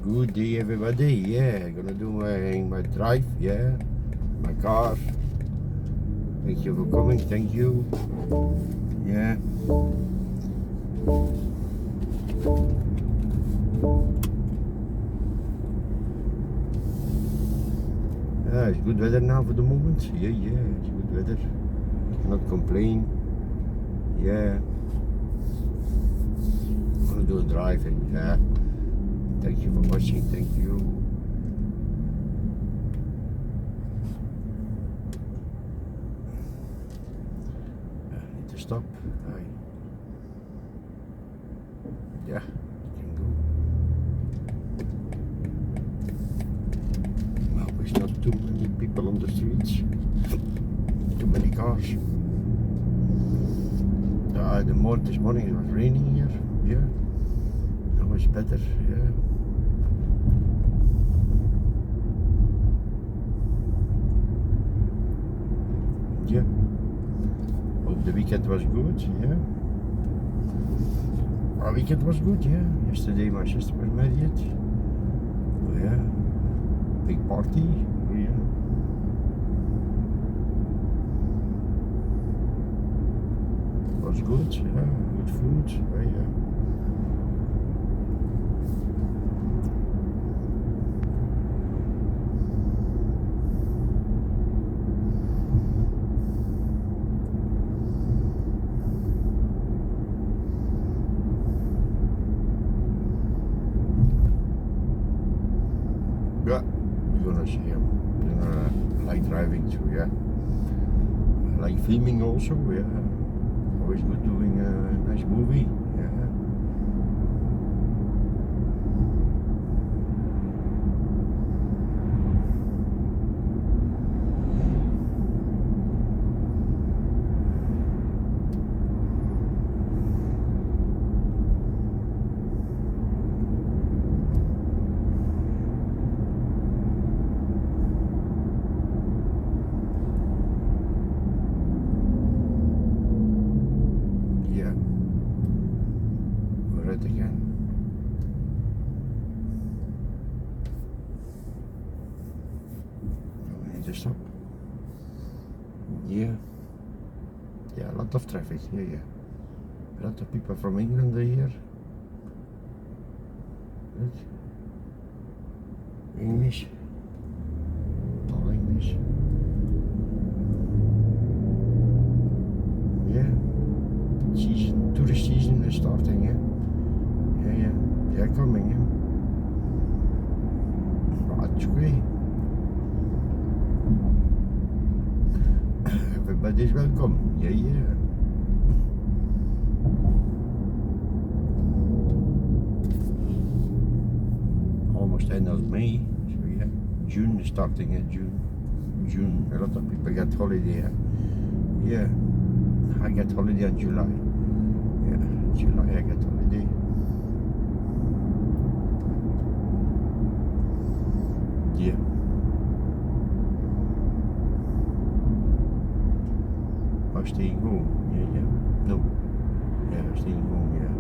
Good day, everybody. Yeah, gonna do my drive. Yeah, my car. Thank you for coming. Thank you. Yeah. Yeah, it's good weather now for the moment. Yeah, it's good weather. Cannot complain. Yeah. Gonna do a drive. Yeah. Thank you for watching. Thank you. Need to stop. Yeah, can go. Well, there's not too many people on the streets. Too many cars. This morning it was raining here. Yeah. Now it's better. Yeah. Yeah. Hope the weekend was good. Yeah. Our weekend was good. Yeah. Yesterday my sister was married. Oh yeah. Big party. Oh yeah. Was good. Yeah. Good food. Oh yeah. Yeah, we're gonna see him. I like driving too, yeah. I like filming also, yeah. Always good doing a nice movie, yeah. Again. We need to stop. Yeah. Yeah, a lot of traffic. Yeah. A lot of people from England are here. Look. English. All English. Yeah. Tourist season is starting, yeah. Yeah, they're coming, yeah. That's great. Everybody's welcome. Yeah. Almost end of May, so yeah. June is starting, yeah, June. A lot of people get holiday, yeah. I get holiday in July. Yeah, July I get holiday. Yeah. I'm staying home. Yeah. No. Yeah, I'm staying home, yeah.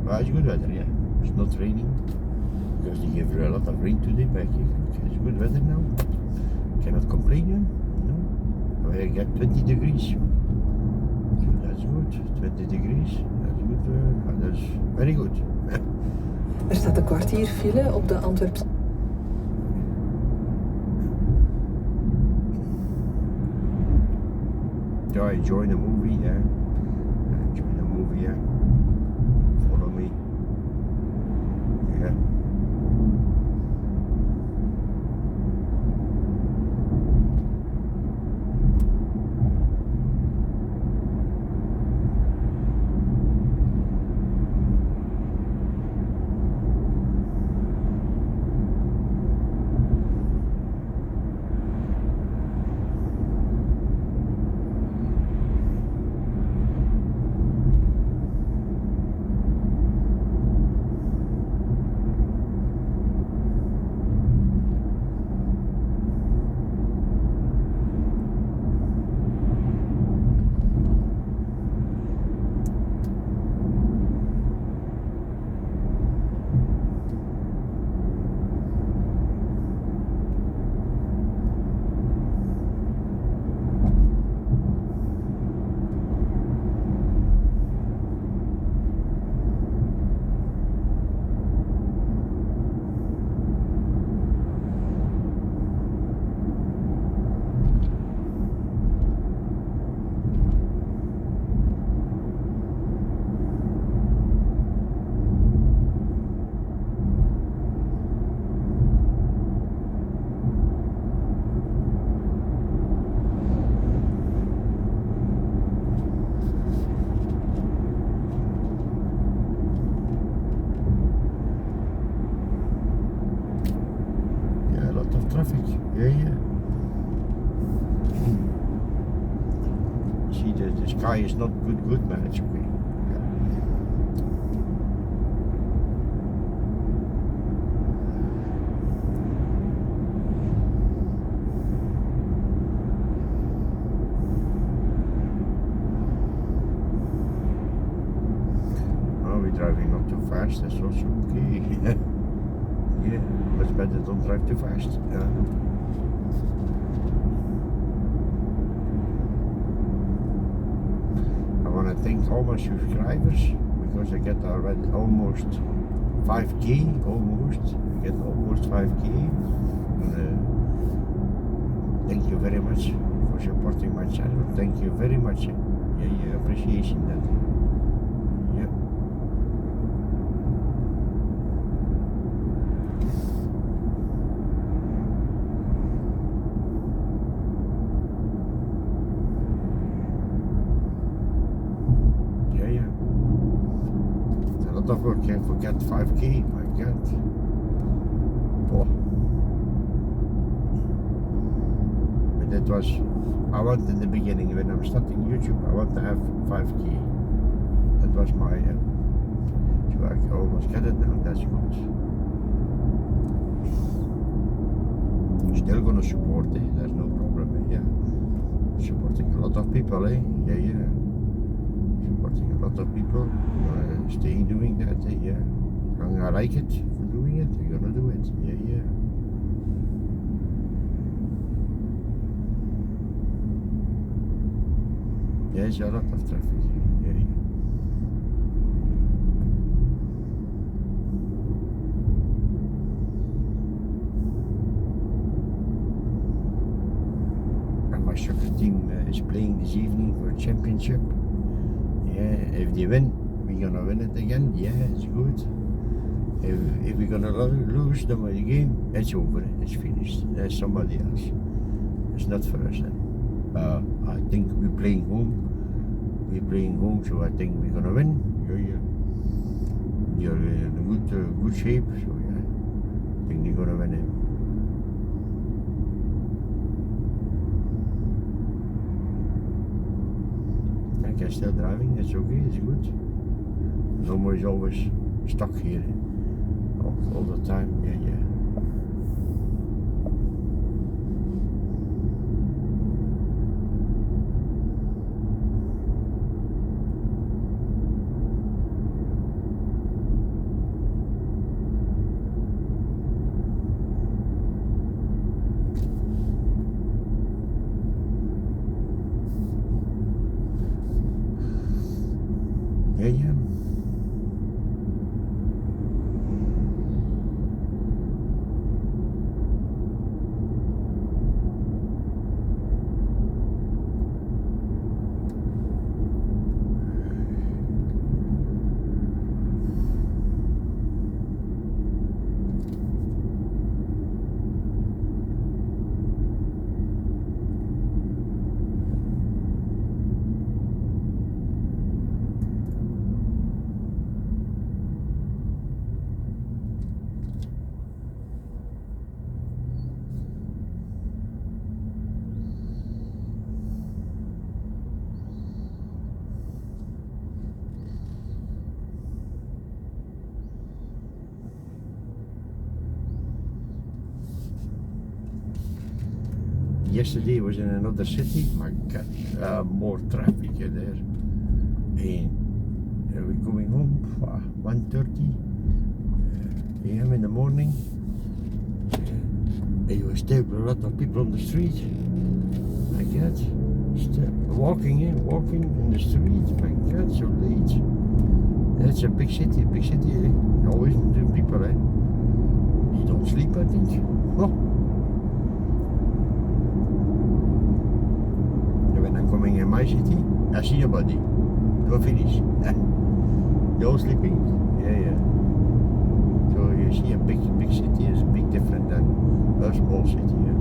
Well, it's good weather, yeah. It's not raining. Because they gave a lot of rain today back here. Okay, it's good weather now. Cannot complain, yeah. I get 20 degrees. So that's good. 20 degrees. That's good. That's very good. Er staat een kwartier file op de Antwerpse. Yeah, enjoy the movie, yeah. Enjoy the movie, yeah. Follow me. Yeah. lot of traffic. Yeah. See, the sky is not good, but it's okay. Driving not too fast, that's also okay. Yeah, much better don't drive too fast. I want to thank all my subscribers because I get already almost 5k, I get almost 5k. Thank you very much for supporting my channel. Thank you very much. Yeah, appreciation that. Yeah. A lot of work, can't forget 5k, my god. Oh. But that was, I want in the beginning when I'm starting YouTube, I want to have 5k. That was my, so I almost get it now, that's good. Still gonna support it, there's no problem, yeah. Supporting a lot of people, yeah. Supporting a lot of people, stay doing that, yeah. And I like it for doing it, you're gonna do it, yeah. There's a lot of traffic, yeah. And my soccer team is playing this evening for a championship. Yeah, if they win, we're gonna win it again. Yeah, it's good. If we're gonna lose the game, it's over. It's finished. There's somebody else. It's not for us then. I think we're playing home. So I think we're gonna win. Yeah. You're in good shape. So yeah, I think they're gonna win it. I'm still driving, it's okay, it's good. Normal is always stuck here all the time, yeah. Yeah. Yesterday was in another city, my god, more traffic there. And we're going home 1:30 a.m. in the morning. There was still a lot of people on the street. My god, still walking in the street. My god, so late. It's a big city, Always the people, You don't sleep, I think. Oh. Coming in my city, I see nobody. Go finish. They're all sleeping. Yeah. So you see a big city is a big different than a small city. Yeah.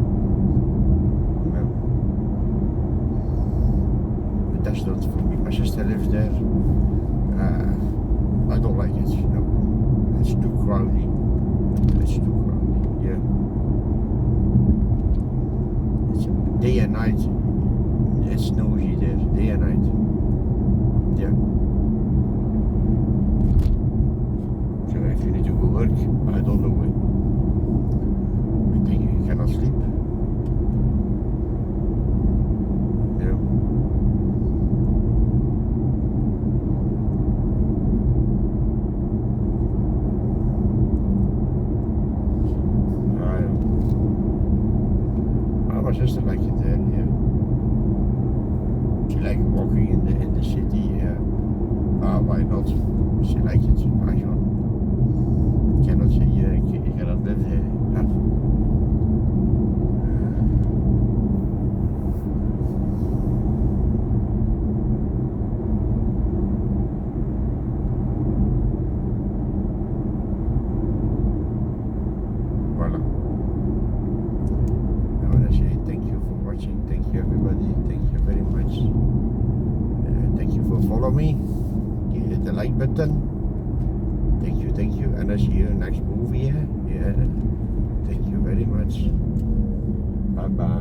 But that's not for me. My sister lives there. I don't like it. No, it's too crowded. Yeah. day and night. It's noisy there, day and night. Yeah. So if you need to go work, I don't know. I think you cannot sleep. Yeah. My sister likes it there, yeah. She likes walking in the city, yeah. Why not? She likes it. I cannot say you cannot live there. Huh? Voilà. I want to say thank you for watching. Thank you everybody. Thank you very much. Thank you for following me. You hit the like button. Thank you. And I see you next movie. Yeah. Thank you very much. Bye bye.